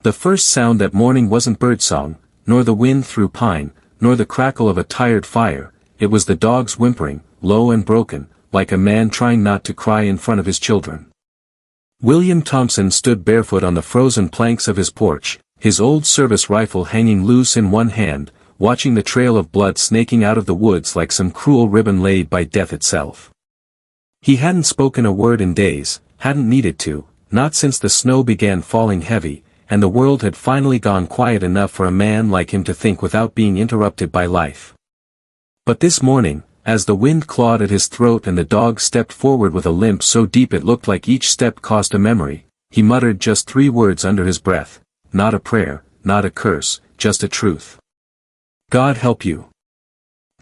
The first sound that morning wasn't birdsong, nor the wind through pine, nor the crackle of a tired fire, it was the dog's whimpering, low and broken, like a man trying not to cry in front of his children. William Thompson stood barefoot on the frozen planks of his porch, his old service rifle hanging loose in one hand, watching the trail of blood snaking out of the woods like some cruel ribbon laid by death itself. He hadn't spoken a word in days, hadn't needed to, not since the snow began falling heavy, and the world had finally gone quiet enough for a man like him to think without being interrupted by life. But this morning, as the wind clawed at his throat and the dog stepped forward with a limp so deep it looked like each step cost a memory, he muttered just 3 words under his breath, not a prayer, not a curse, just a truth. God help you.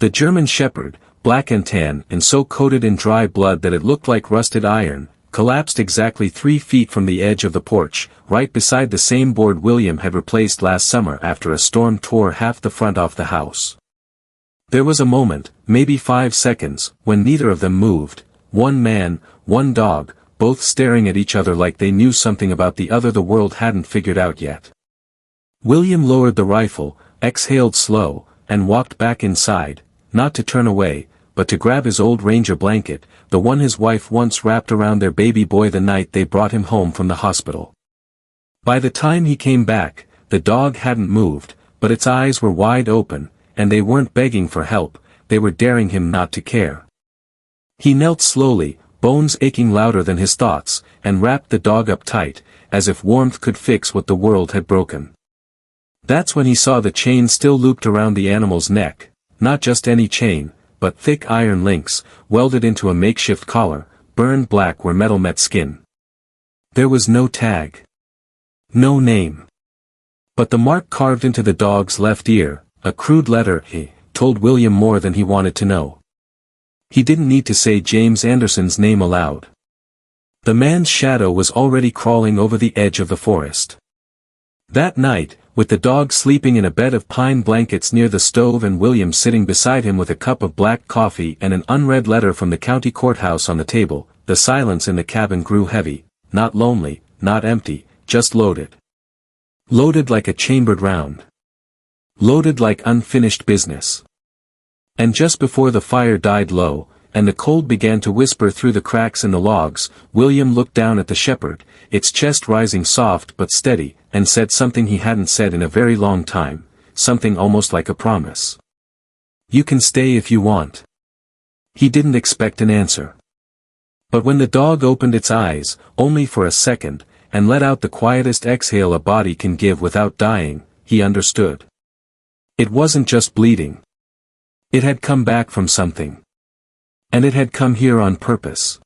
The German shepherd, black and tan and so coated in dry blood that it looked like rusted iron, collapsed exactly 3 feet from the edge of the porch, right beside the same board William had replaced last summer after a storm tore half the front off the house. There was a moment, maybe 5 seconds, when neither of them moved, one man, one dog, both staring at each other like they knew something about the other the world hadn't figured out yet. William lowered the rifle, exhaled slow, and walked back inside, not to turn away, but to grab his old Ranger blanket, the one his wife once wrapped around their baby boy the night they brought him home from the hospital. By the time he came back, the dog hadn't moved, but its eyes were wide open, and they weren't begging for help, they were daring him not to care. He knelt slowly, bones aching louder than his thoughts, and wrapped the dog up tight, as if warmth could fix what the world had broken. That's when he saw the chain still looped around the animal's neck, not just any chain, but thick iron links, welded into a makeshift collar, burned black where metal met skin. There was no tag. No name. But the mark carved into the dog's left ear, a crude letter, he told William more than he wanted to know. He didn't need to say James Anderson's name aloud. The man's shadow was already crawling over the edge of the forest. That night, with the dog sleeping in a bed of pine blankets near the stove and William sitting beside him with a cup of black coffee and an unread letter from the county courthouse on the table, the silence in the cabin grew heavy, not lonely, not empty, just loaded. Loaded like a chambered round. Loaded like unfinished business. And just before the fire died low, and the cold began to whisper through the cracks in the logs, William looked down at the shepherd, its chest rising soft but steady, and said something he hadn't said in a very long time, something almost like a promise. You can stay if you want. He didn't expect an answer. But when the dog opened its eyes, only for a second, and let out the quietest exhale a body can give without dying, he understood. It wasn't just bleeding. It had come back from something. And it had come here on purpose.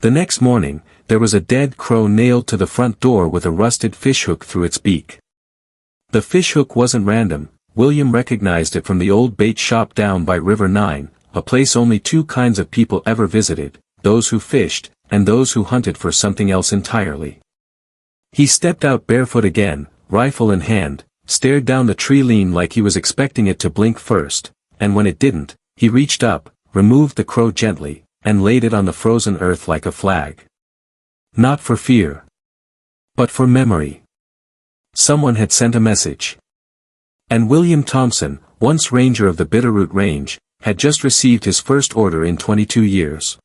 The next morning, there was a dead crow nailed to the front door with a rusted fishhook through its beak. The fishhook wasn't random, William recognized it from the old bait shop down by River 9, a place only 2 kinds of people ever visited, those who fished, and those who hunted for something else entirely. He stepped out barefoot again, rifle in hand, stared down the tree line like he was expecting it to blink first, and when it didn't, he reached up, removed the crow gently, and laid it on the frozen earth like a flag. Not for fear. But for memory. Someone had sent a message. And William Thompson, once ranger of the Bitterroot Range, had just received his first order in 22 years.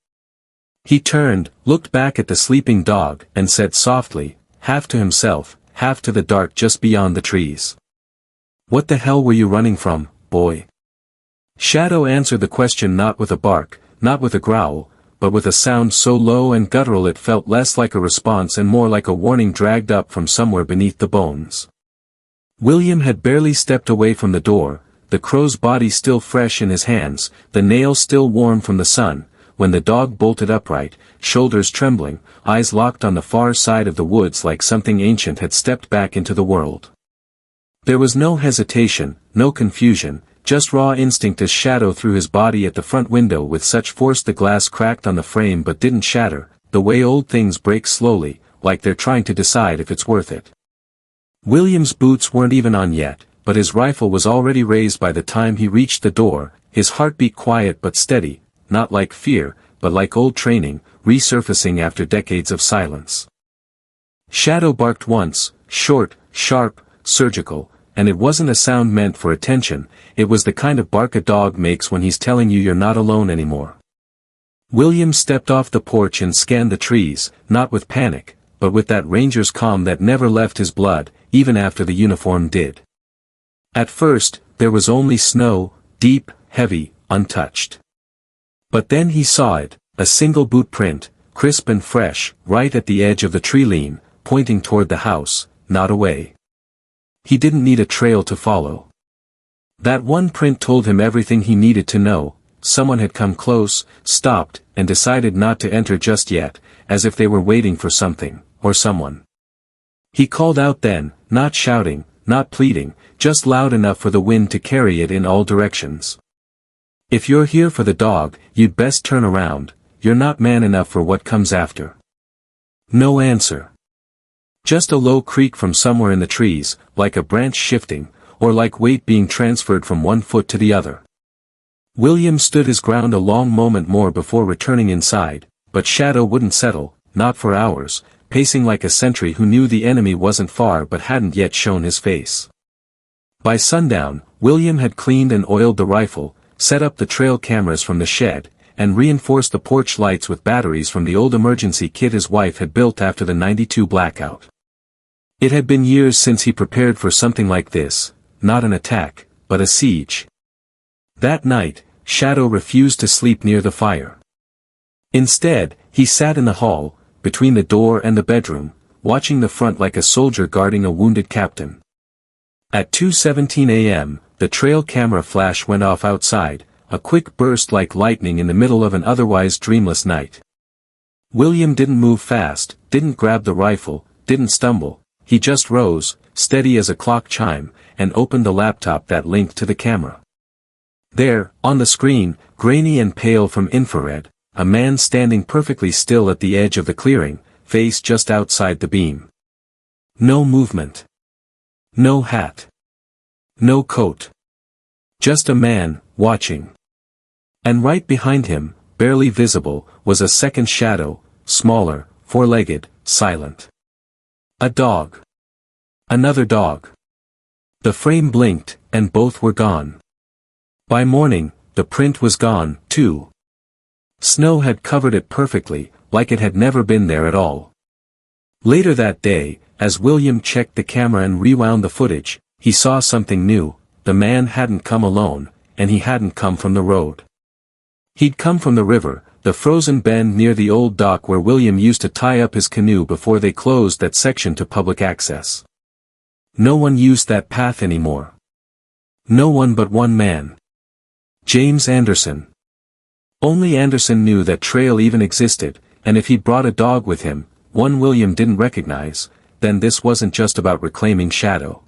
He turned, looked back at the sleeping dog, and said softly, half to himself, half to the dark just beyond the trees. What the hell were you running from, boy? Shadow answered the question not with a bark, not with a growl, but with a sound so low and guttural it felt less like a response and more like a warning dragged up from somewhere beneath the bones. William had barely stepped away from the door, the crow's body still fresh in his hands, the nail still warm from the sun, when the dog bolted upright, shoulders trembling, eyes locked on the far side of the woods like something ancient had stepped back into the world. There was no hesitation, no confusion, just raw instinct as Shadow threw his body at the front window with such force the glass cracked on the frame but didn't shatter, the way old things break slowly, like they're trying to decide if it's worth it. William's boots weren't even on yet, but his rifle was already raised by the time he reached the door, his heartbeat quiet but steady, not like fear, but like old training, resurfacing after decades of silence. Shadow barked once, short, sharp, surgical, and it wasn't a sound meant for attention, it was the kind of bark a dog makes when he's telling you you're not alone anymore. William stepped off the porch and scanned the trees, not with panic, but with that ranger's calm that never left his blood, even after the uniform did. At first, there was only snow, deep, heavy, untouched. But then he saw it, a single boot print, crisp and fresh, right at the edge of the tree line, pointing toward the house, not away. He didn't need a trail to follow. That one print told him everything he needed to know. Someone had come close, stopped, and decided not to enter just yet, as if they were waiting for something, or someone. He called out then, not shouting, not pleading, just loud enough for the wind to carry it in all directions. If you're here for the dog, you'd best turn around, you're not man enough for what comes after. No answer. Just a low creak from somewhere in the trees, like a branch shifting, or like weight being transferred from one foot to the other. William stood his ground a long moment more before returning inside, but Shadow wouldn't settle, not for hours, pacing like a sentry who knew the enemy wasn't far but hadn't yet shown his face. By sundown, William had cleaned and oiled the rifle, set up the trail cameras from the shed, and reinforced the porch lights with batteries from the old emergency kit his wife had built after the '92 blackout. It had been years since he prepared for something like this, not an attack, but a siege. That night, Shadow refused to sleep near the fire. Instead, he sat in the hall, between the door and the bedroom, watching the front like a soldier guarding a wounded captain. At 2:17 a.m., the trail camera flash went off outside, a quick burst like lightning in the middle of an otherwise dreamless night. William didn't move fast, didn't grab the rifle, didn't stumble, he just rose, steady as a clock chime, and opened the laptop that linked to the camera. There, on the screen, grainy and pale from infrared, a man standing perfectly still at the edge of the clearing, face just outside the beam. No movement. No hat. No coat. Just a man, watching. And right behind him, barely visible, was a second shadow, smaller, four-legged, silent. A dog. Another dog. The frame blinked, and both were gone. By morning, the print was gone, too. Snow had covered it perfectly, like it had never been there at all. Later that day, as William checked the camera and rewound the footage, he saw something new. The man hadn't come alone, and he hadn't come from the road. He'd come from the river, the frozen bend near the old dock where William used to tie up his canoe before they closed that section to public access. No one used that path anymore. No one but one man. James Anderson. Only Anderson knew that trail even existed, and if he'd brought a dog with him, one William didn't recognize, then this wasn't just about reclaiming Shadow.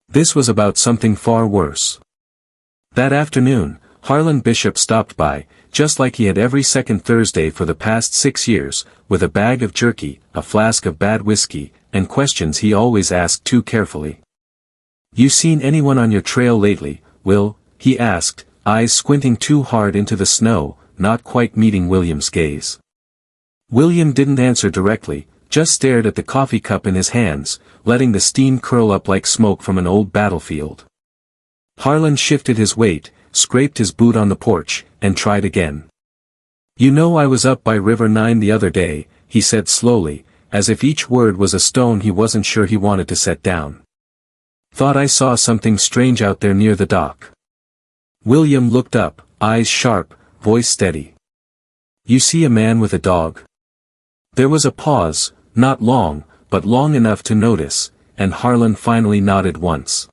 This was about something far worse. That afternoon, Harlan Bishop stopped by, just like he had every second Thursday for the past 6 years, with a bag of jerky, a flask of bad whiskey, and questions he always asked too carefully. "You seen anyone on your trail lately, Will?" he asked, eyes squinting too hard into the snow, not quite meeting William's gaze. William didn't answer directly, just stared at the coffee cup in his hands, letting the steam curl up like smoke from an old battlefield. Harlan shifted his weight, scraped his boot on the porch, and tried again. "You know I was up by River 9 the other day," he said slowly, as if each word was a stone he wasn't sure he wanted to set down. "Thought I saw something strange out there near the dock." William looked up, eyes sharp, voice steady. "You see a man with a dog?" There was a pause, not long, but long enough to notice, and Harlan finally nodded once.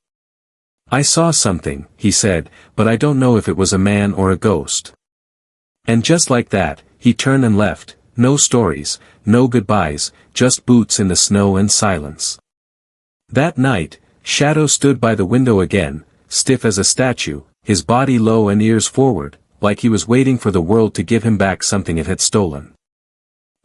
"I saw something," he said, "but I don't know if it was a man or a ghost." And just like that, he turned and left, no stories, no goodbyes, just boots in the snow and silence. That night, Shadow stood by the window again, stiff as a statue, his body low and ears forward, like he was waiting for the world to give him back something it had stolen.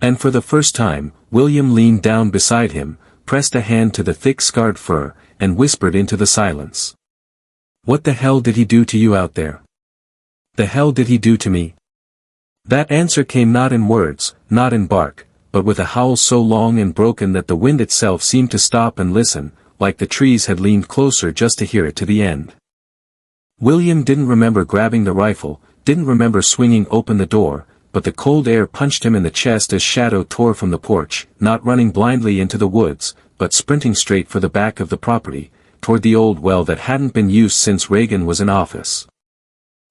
And for the first time, William leaned down beside him, pressed a hand to the thick scarred fur, and whispered into the silence. "What the hell did he do to you out there?" "The hell did he do to me?" That answer came not in words, not in bark, but with a howl so long and broken that the wind itself seemed to stop and listen, like the trees had leaned closer just to hear it to the end. William didn't remember grabbing the rifle, didn't remember swinging open the door, but the cold air punched him in the chest as Shadow tore from the porch, not running blindly into the woods, but sprinting straight for the back of the property, toward the old well that hadn't been used since Reagan was in office.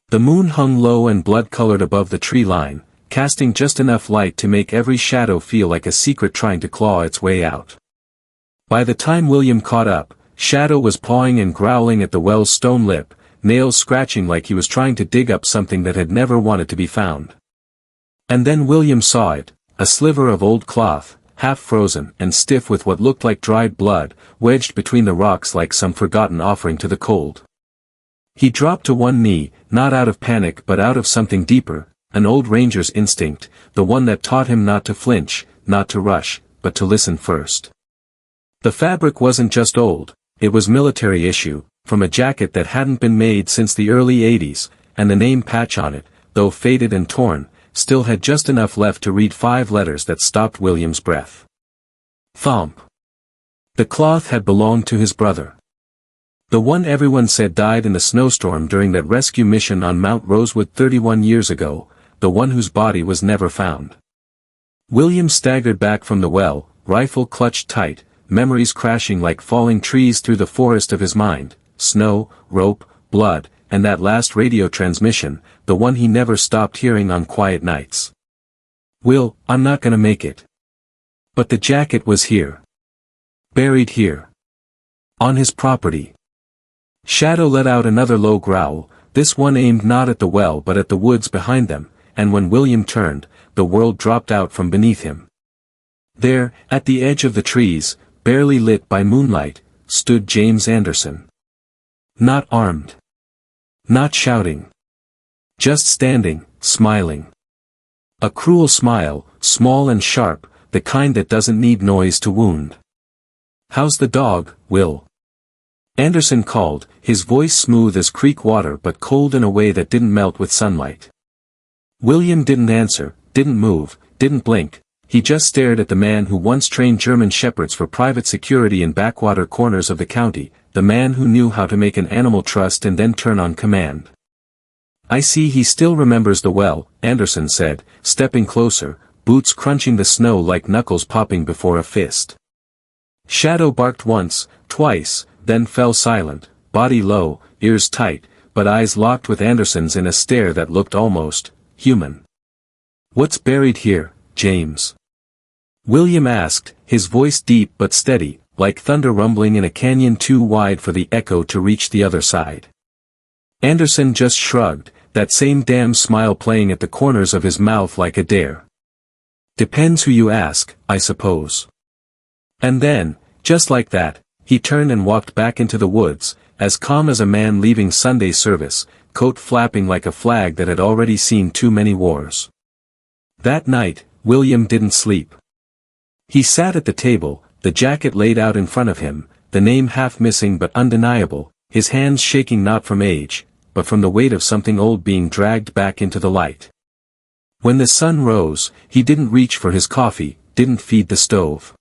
The moon hung low and blood-colored above the tree line, casting just enough light to make every shadow feel like a secret trying to claw its way out. By the time William caught up, Shadow was pawing and growling at the well's stone lip, nails scratching like he was trying to dig up something that had never wanted to be found. And then William saw it, a sliver of old cloth, half frozen and stiff with what looked like dried blood, wedged between the rocks like some forgotten offering to the cold. He dropped to one knee, not out of panic but out of something deeper, an old ranger's instinct, the one that taught him not to flinch, not to rush, but to listen first. The fabric wasn't just old, it was military issue, from a jacket that hadn't been made since the early 80s, and the name patch on it, though faded and torn, still had just enough left to read 5 letters that stopped William's breath. Thomp. The cloth had belonged to his brother. The one everyone said died in the snowstorm during that rescue mission on Mount Rosewood 31 years ago, the one whose body was never found. William staggered back from the well, rifle clutched tight, memories crashing like falling trees through the forest of his mind, snow, rope, blood, and that last radio transmission, the one he never stopped hearing on quiet nights. Will, I'm not gonna make it. But the jacket was here. Buried here. On his property. Shadow let out another low growl, this one aimed not at the well but at the woods behind them, and when William turned, the world dropped out from beneath him. There, at the edge of the trees, barely lit by moonlight, stood James Anderson. Not armed. Not shouting. Just standing, smiling. A cruel smile, small and sharp, the kind that doesn't need noise to wound. "How's the dog, Will?" Anderson called, his voice smooth as creek water but cold in a way that didn't melt with sunlight. William didn't answer, didn't move, didn't blink, he just stared at the man who once trained German shepherds for private security in backwater corners of the county, the man who knew how to make an animal trust and then turn on command. "I see he still remembers the well," Anderson said, stepping closer, boots crunching the snow like knuckles popping before a fist. Shadow barked once, twice, then fell silent, body low, ears tight, but eyes locked with Anderson's in a stare that looked almost human. "What's buried here, James?" William asked, his voice deep but steady, like thunder rumbling in a canyon too wide for the echo to reach the other side. Anderson just shrugged, that same damn smile playing at the corners of his mouth like a dare. "Depends who you ask, I suppose." And then, just like that, he turned and walked back into the woods, as calm as a man leaving Sunday service, coat flapping like a flag that had already seen too many wars. That night, William didn't sleep. He sat at the table, the jacket laid out in front of him, the name half missing but undeniable, his hands shaking not from age, but from the weight of something old being dragged back into the light. When the sun rose, he didn't reach for his coffee, didn't feed the stove.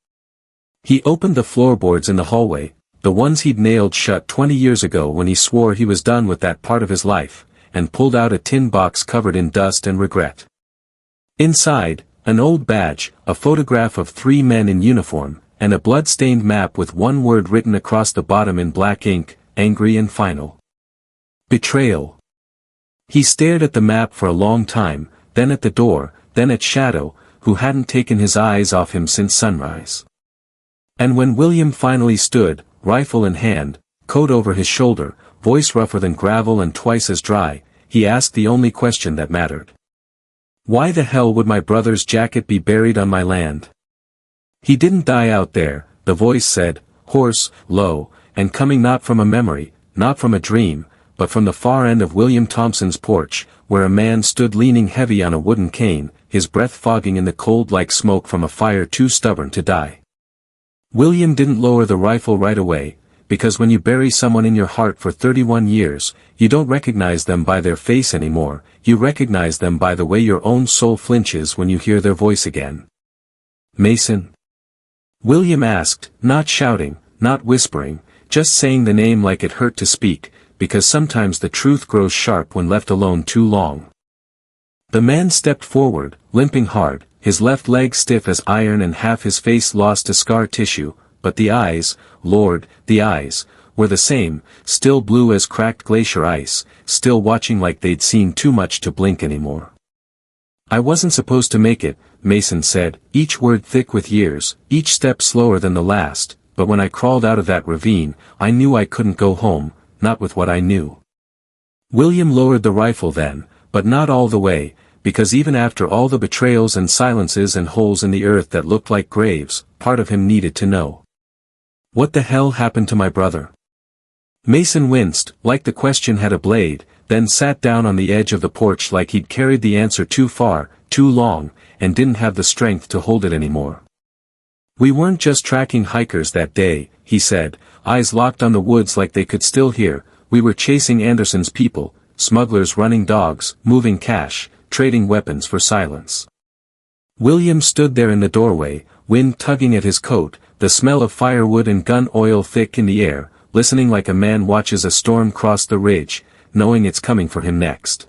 He opened the floorboards in the hallway, the ones he'd nailed shut 20 years ago when he swore he was done with that part of his life, and pulled out a tin box covered in dust and regret. Inside, an old badge, a photograph of 3 men in uniform, and a blood-stained map with one word written across the bottom in black ink, angry and final. Betrayal. He stared at the map for a long time, then at the door, then at Shadow, who hadn't taken his eyes off him since sunrise. And when William finally stood, rifle in hand, coat over his shoulder, voice rougher than gravel and twice as dry, he asked the only question that mattered. "Why the hell would my brother's jacket be buried on my land?" "He didn't die out there," the voice said, hoarse, low, and coming not from a memory, not from a dream, but from the far end of William Thompson's porch, where a man stood leaning heavy on a wooden cane, his breath fogging in the cold like smoke from a fire too stubborn to die. William didn't lower the rifle right away, because when you bury someone in your heart for 31 years, you don't recognize them by their face anymore, you recognize them by the way your own soul flinches when you hear their voice again. "Mason?" William asked, not shouting, not whispering, just saying the name like it hurt to speak, because sometimes the truth grows sharp when left alone too long. The man stepped forward, limping hard, his left leg stiff as iron and half his face lost to scar tissue, but the eyes, Lord, the eyes, were the same, still blue as cracked glacier ice, still watching like they'd seen too much to blink anymore. "I wasn't supposed to make it," Mason said, each word thick with years, each step slower than the last, "but when I crawled out of that ravine, I knew I couldn't go home, not with what I knew." William lowered the rifle then, but not all the way, because even after all the betrayals and silences and holes in the earth that looked like graves, part of him needed to know. "What the hell happened to my brother?" Mason winced, like the question had a blade, then sat down on the edge of the porch like he'd carried the answer too far, too long, and didn't have the strength to hold it anymore. "We weren't just tracking hikers that day," he said, eyes locked on the woods like they could still hear. "We were chasing Anderson's people, smugglers running dogs, moving cash, trading weapons for silence." William stood there in the doorway, wind tugging at his coat, the smell of firewood and gun oil thick in the air, listening like a man watches a storm cross the ridge, knowing it's coming for him next.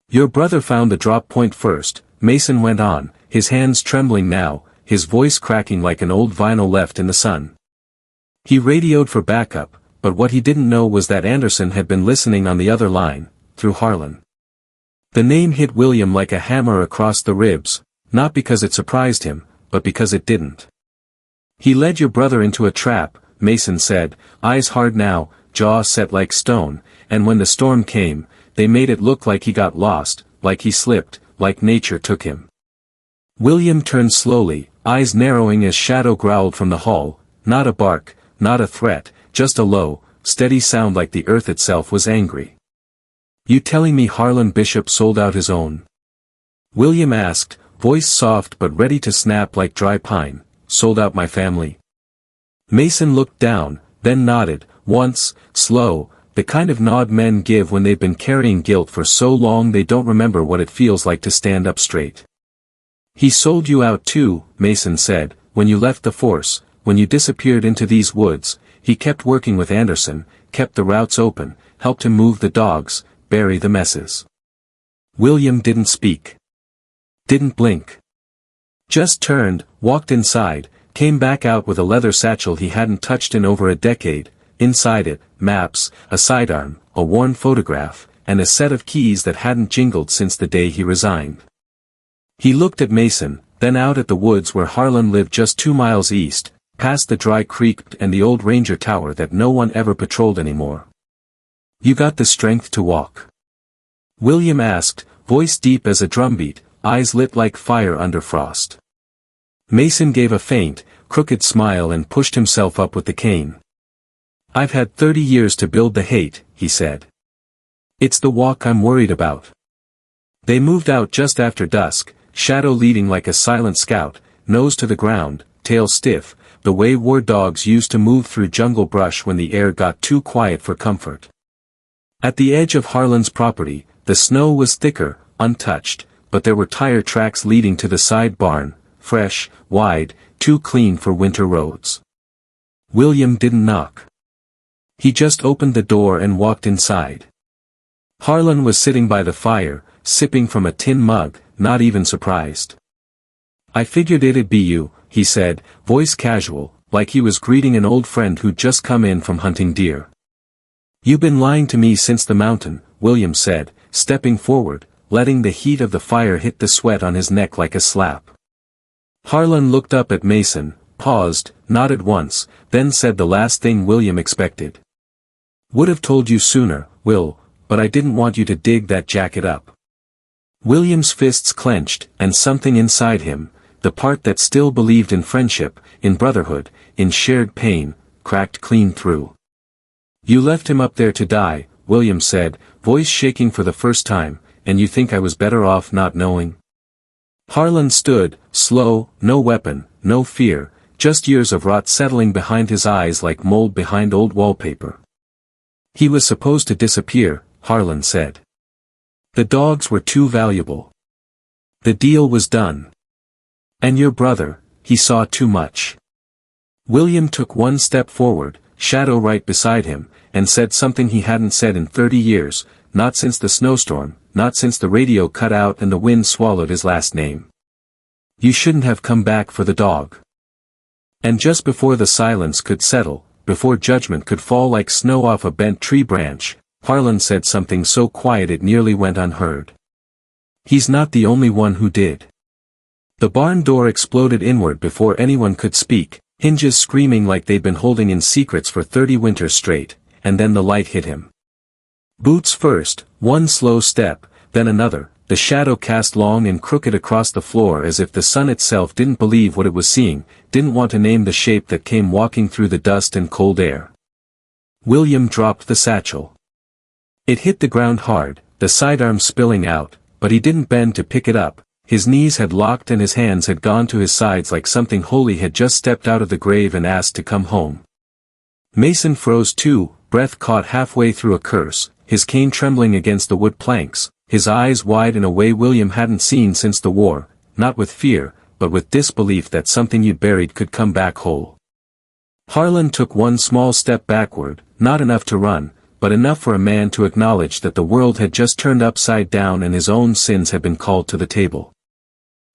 "Your brother found the drop point first," Mason went on, his hands trembling now, his voice cracking like an old vinyl left in the sun. "He radioed for backup, but what he didn't know was that Anderson had been listening on the other line, through Harlan." The name hit William like a hammer across the ribs, not because it surprised him, but because it didn't. "He led your brother into a trap," Mason said, eyes hard now, jaw set like stone, "and when the storm came, they made it look like he got lost, like he slipped, like nature took him." William turned slowly, eyes narrowing as shadow growled from the hall, not a bark, not a threat, just a low, steady sound like the earth itself was angry. "You telling me Harlan Bishop sold out his own?" William asked, voice soft but ready to snap like dry pine. "Sold out my family?" Mason looked down, then nodded, once, slow, the kind of nod men give when they've been carrying guilt for so long they don't remember what it feels like to stand up straight. "He sold you out too," Mason said, "when you left the force, when you disappeared into these woods, he kept working with Anderson, kept the routes open, helped him move the dogs, bury the messes." William didn't speak. Didn't blink. Just turned, walked inside, came back out with a leather satchel he hadn't touched in over a decade, inside it, maps, a sidearm, a worn photograph, and a set of keys that hadn't jingled since the day he resigned. He looked at Mason, then out at the woods where Harlan lived just 2 miles east, past the dry creek and the old ranger tower that no one ever patrolled anymore. "You got the strength to walk?" William asked, voice deep as a drumbeat, eyes lit like fire under frost. Mason gave a faint, crooked smile and pushed himself up with the cane. "I've had 30 years to build the hate," he said. "It's the walk I'm worried about." They moved out just after dusk, Shadow leading like a silent scout, nose to the ground, tail stiff, the way war dogs used to move through jungle brush when the air got too quiet for comfort. At the edge of Harlan's property, the snow was thicker, untouched, but there were tire tracks leading to the side barn, fresh, wide, too clean for winter roads. William didn't knock. He just opened the door and walked inside. Harlan was sitting by the fire, sipping from a tin mug, not even surprised. "I figured it'd be you," he said, voice casual, like he was greeting an old friend who'd just come in from hunting deer. "You've been lying to me since the mountain," William said, stepping forward, letting the heat of the fire hit the sweat on his neck like a slap. Harlan looked up at Mason, paused, nodded once, then said the last thing William expected. "Would have told you sooner, Will, but I didn't want you to dig that jacket up." William's fists clenched, and something inside him, the part that still believed in friendship, in brotherhood, in shared pain, cracked clean through. "You left him up there to die," William said, voice shaking for the first time, "and you think I was better off not knowing?" Harlan stood, slow, no weapon, no fear, just years of rot settling behind his eyes like mold behind old wallpaper. "He was supposed to disappear," Harlan said. "The dogs were too valuable. The deal was done. And your brother, he saw too much." William took one step forward, Shadow right beside him, and said something he hadn't said in 30 years, not since the snowstorm, not since the radio cut out and the wind swallowed his last name. You shouldn't have come back for the dog. And just before the silence could settle, before judgment could fall like snow off a bent tree branch, Harlan said something so quiet it nearly went unheard. He's not the only one who did. The barn door exploded inward before anyone could speak, hinges screaming like they'd been holding in secrets for 30 winters straight, and then the light hit him. Boots first, one slow step, then another, the shadow cast long and crooked across the floor as if the sun itself didn't believe what it was seeing, didn't want to name the shape that came walking through the dust and cold air. William dropped the satchel. It hit the ground hard, the sidearm spilling out, but he didn't bend to pick it up. His knees had locked and his hands had gone to his sides like something holy had just stepped out of the grave and asked to come home. Mason froze too, breath caught halfway through a curse, his cane trembling against the wood planks, his eyes wide in a way William hadn't seen since the war, not with fear, but with disbelief that something you'd buried could come back whole. Harlan took one small step backward, not enough to run, but enough for a man to acknowledge that the world had just turned upside down and his own sins had been called to the table.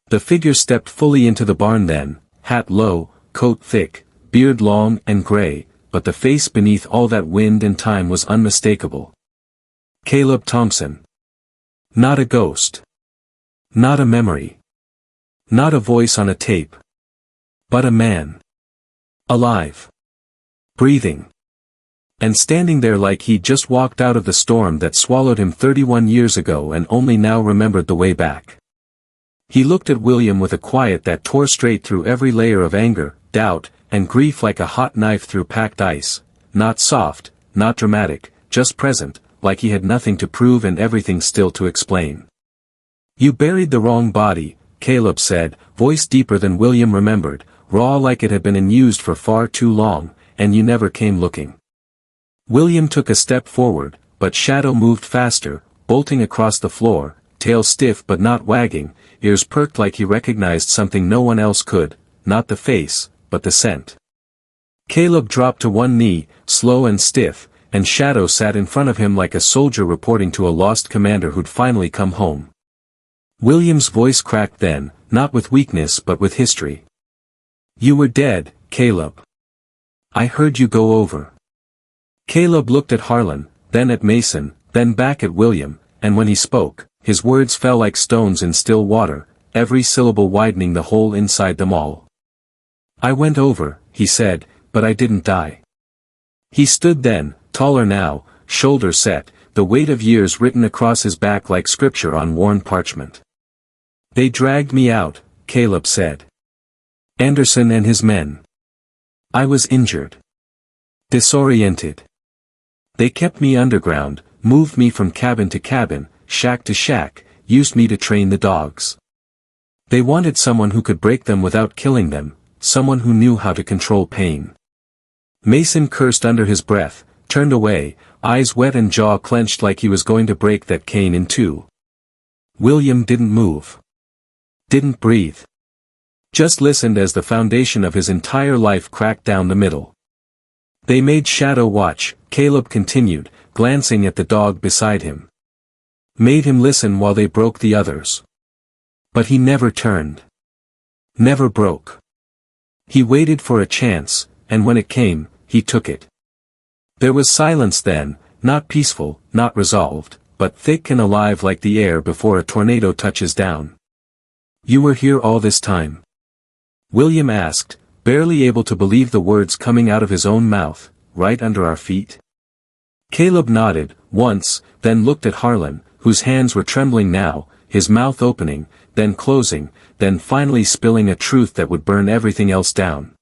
The figure stepped fully into the barn then, hat low, coat thick, beard long and gray, but the face beneath all that wind and time was unmistakable. Caleb Thompson. Not a ghost. Not a memory. Not a voice on a tape. But a man. Alive. Breathing. And standing there like he'd just walked out of the storm that swallowed him 31 years ago and only now remembered the way back. He looked at William with a quiet that tore straight through every layer of anger, doubt, and grief like a hot knife through packed ice, not soft, not dramatic, just present, like he had nothing to prove and everything still to explain. You buried the wrong body, Caleb said, voice deeper than William remembered, raw like it had been unused for far too long, and you never came looking. William took a step forward, but Shadow moved faster, bolting across the floor, tail stiff but not wagging, ears perked like he recognized something no one else could, not the face, but the scent. Caleb dropped to one knee, slow and stiff, and Shadow sat in front of him like a soldier reporting to a lost commander who'd finally come home. William's voice cracked then, not with weakness but with history. You were dead, Caleb. I heard you go over. Caleb looked at Harlan, then at Mason, then back at William, and when he spoke, his words fell like stones in still water, every syllable widening the hole inside them all. I went over, he said, but I didn't die. He stood then, taller now, shoulders set, the weight of years written across his back like scripture on worn parchment. They dragged me out, Caleb said. Anderson and his men. I was injured. Disoriented. They kept me underground, moved me from cabin to cabin, shack to shack, used me to train the dogs. They wanted someone who could break them without killing them, someone who knew how to control pain. Mason cursed under his breath, turned away, eyes wet and jaw clenched like he was going to break that cane in two. William didn't move. Didn't breathe. Just listened as the foundation of his entire life cracked down the middle. They made Shadow watch, Caleb continued, glancing at the dog beside him. Made him listen while they broke the others. But he never turned. Never broke. He waited for a chance, and when it came, he took it. There was silence then, not peaceful, not resolved, but thick and alive like the air before a tornado touches down. You were here all this time? William asked, barely able to believe the words coming out of his own mouth, right under our feet. Caleb nodded, once, then looked at Harlan, whose hands were trembling now, his mouth opening, then closing, then finally spilling a truth that would burn everything else down.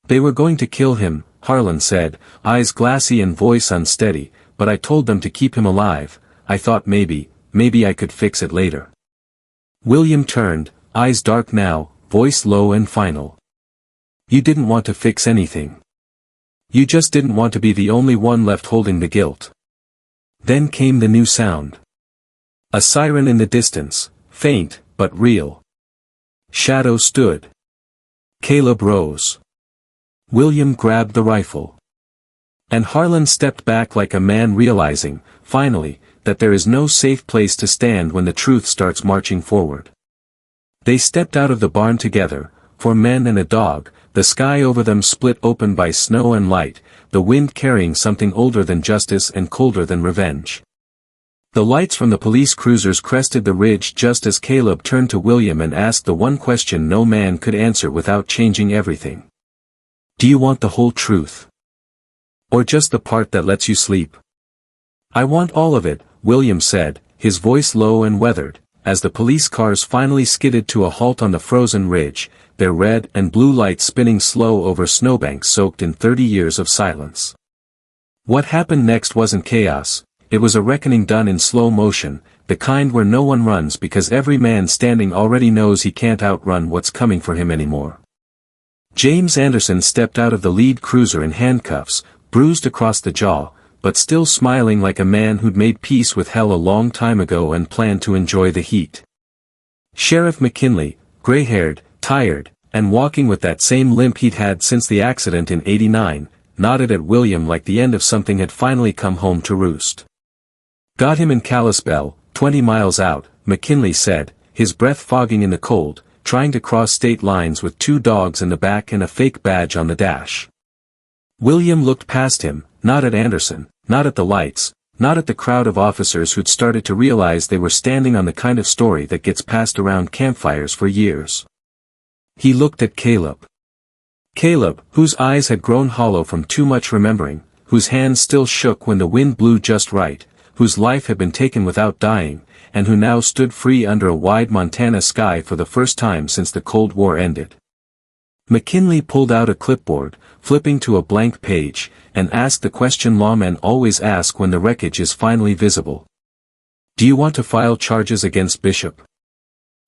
They were going to kill him, Harlan said, eyes glassy and voice unsteady, but I told them to keep him alive. I thought maybe I could fix it later. William turned, eyes dark now, voice low and final. You didn't want to fix anything. You just didn't want to be the only one left holding the guilt. Then came the new sound. A siren in the distance, faint, but real. Shadow stood. Caleb rose. William grabbed the rifle. And Harlan stepped back like a man realizing, finally, that there is no safe place to stand when the truth starts marching forward. They stepped out of the barn together, 4 men and a dog, the sky over them split open by snow and light, the wind carrying something older than justice and colder than revenge. The lights from the police cruisers crested the ridge just as Caleb turned to William and asked the one question no man could answer without changing everything. Do you want the whole truth? Or just the part that lets you sleep? I want all of it, William said, his voice low and weathered, as the police cars finally skidded to a halt on the frozen ridge, their red and blue lights spinning slow over snowbanks soaked in 30 years of silence. What happened next wasn't chaos, it was a reckoning done in slow motion, the kind where no one runs because every man standing already knows he can't outrun what's coming for him anymore. James Anderson stepped out of the lead cruiser in handcuffs, bruised across the jaw, but still smiling like a man who'd made peace with hell a long time ago and planned to enjoy the heat. Sheriff McKinley, gray-haired, tired, and walking with that same limp he'd had since the accident in '89, nodded at William like the end of something had finally come home to roost. Got him in Kalispell, 20 miles out, McKinley said, his breath fogging in the cold, trying to cross state lines with 2 dogs in the back and a fake badge on the dash. William looked past him, not at Anderson, not at the lights, not at the crowd of officers who'd started to realize they were standing on the kind of story that gets passed around campfires for years. He looked at Caleb. Caleb, whose eyes had grown hollow from too much remembering, whose hands still shook when the wind blew just right, whose life had been taken without dying, and who now stood free under a wide Montana sky for the first time since the Cold War ended. McKinley pulled out a clipboard, flipping to a blank page, and asked the question lawmen always ask when the wreckage is finally visible. Do you want to file charges against Bishop?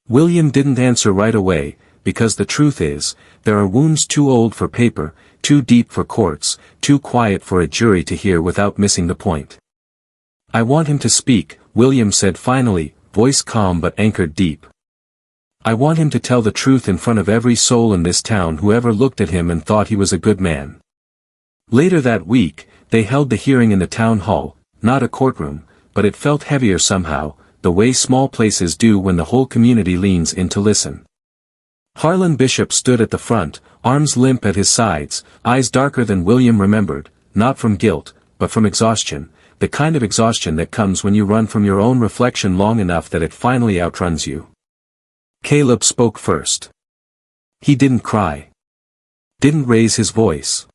William didn't answer right away, because the truth is, there are wounds too old for paper, too deep for courts, too quiet for a jury to hear without missing the point. I want him to speak, William said finally, voice calm but anchored deep. I want him to tell the truth in front of every soul in this town who ever looked at him and thought he was a good man. Later that week, they held the hearing in the town hall, not a courtroom, but it felt heavier somehow, the way small places do when the whole community leans in to listen. Harlan Bishop stood at the front, arms limp at his sides, eyes darker than William remembered, not from guilt, but from exhaustion, the kind of exhaustion that comes when you run from your own reflection long enough that it finally outruns you. Caleb spoke first. He didn't cry. Didn't raise his voice.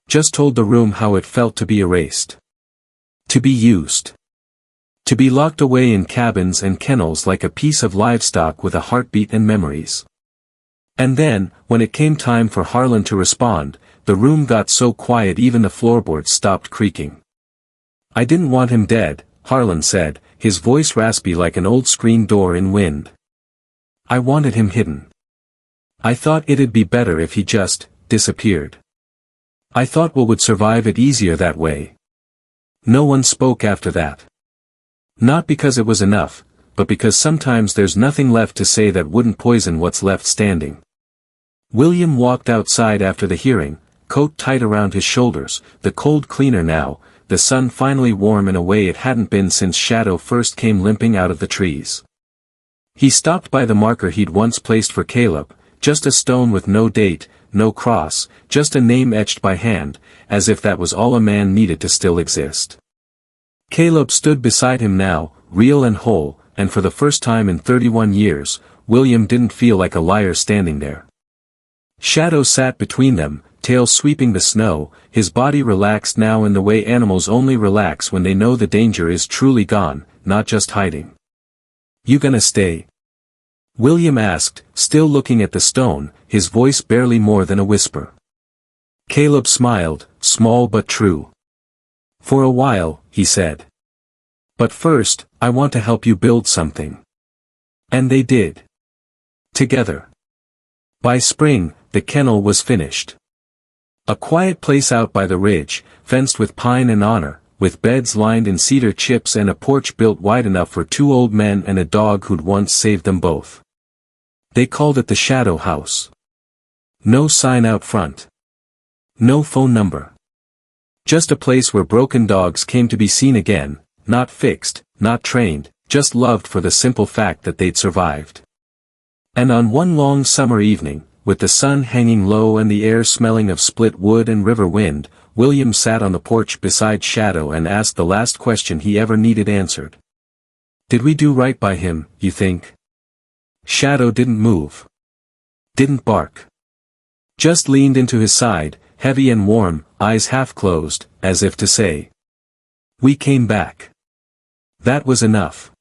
Just told the room how it felt to be erased. To be used. To be locked away in cabins and kennels like a piece of livestock with a heartbeat and memories. And then, when it came time for Harlan to respond, the room got so quiet even the floorboards stopped creaking. I didn't want him dead, Harlan said, his voice raspy like an old screen door in wind. I wanted him hidden. I thought it'd be better if he just disappeared. I thought we would survive it easier that way. No one spoke after that. Not because it was enough, but because sometimes there's nothing left to say that wouldn't poison what's left standing. William walked outside after the hearing, coat tight around his shoulders, the cold cleaner now, the sun finally warm in a way it hadn't been since Shadow first came limping out of the trees. He stopped by the marker he'd once placed for Caleb, just a stone with no date, no cross, just a name etched by hand, as if that was all a man needed to still exist. Caleb stood beside him now, real and whole, and for the first time in 31 years, William didn't feel like a liar standing there. Shadow sat between them, tail sweeping the snow, his body relaxed now in the way animals only relax when they know the danger is truly gone, not just hiding. You gonna stay? William asked, still looking at the stone, his voice barely more than a whisper. Caleb smiled, small but true. For a while, he said. But first, I want to help you build something. And they did. Together. By spring, the kennel was finished. A quiet place out by the ridge, fenced with pine and honor, with beds lined in cedar chips and a porch built wide enough for 2 old men and a dog who'd once saved them both. They called it the Shadow House. No sign out front. No phone number. Just a place where broken dogs came to be seen again, not fixed, not trained, just loved for the simple fact that they'd survived. And on one long summer evening, with the sun hanging low and the air smelling of split wood and river wind, William sat on the porch beside Shadow and asked the last question he ever needed answered. Did we do right by him, you think? Shadow didn't move. Didn't bark. Just leaned into his side, heavy and warm, eyes half closed, as if to say, we came back. That was enough.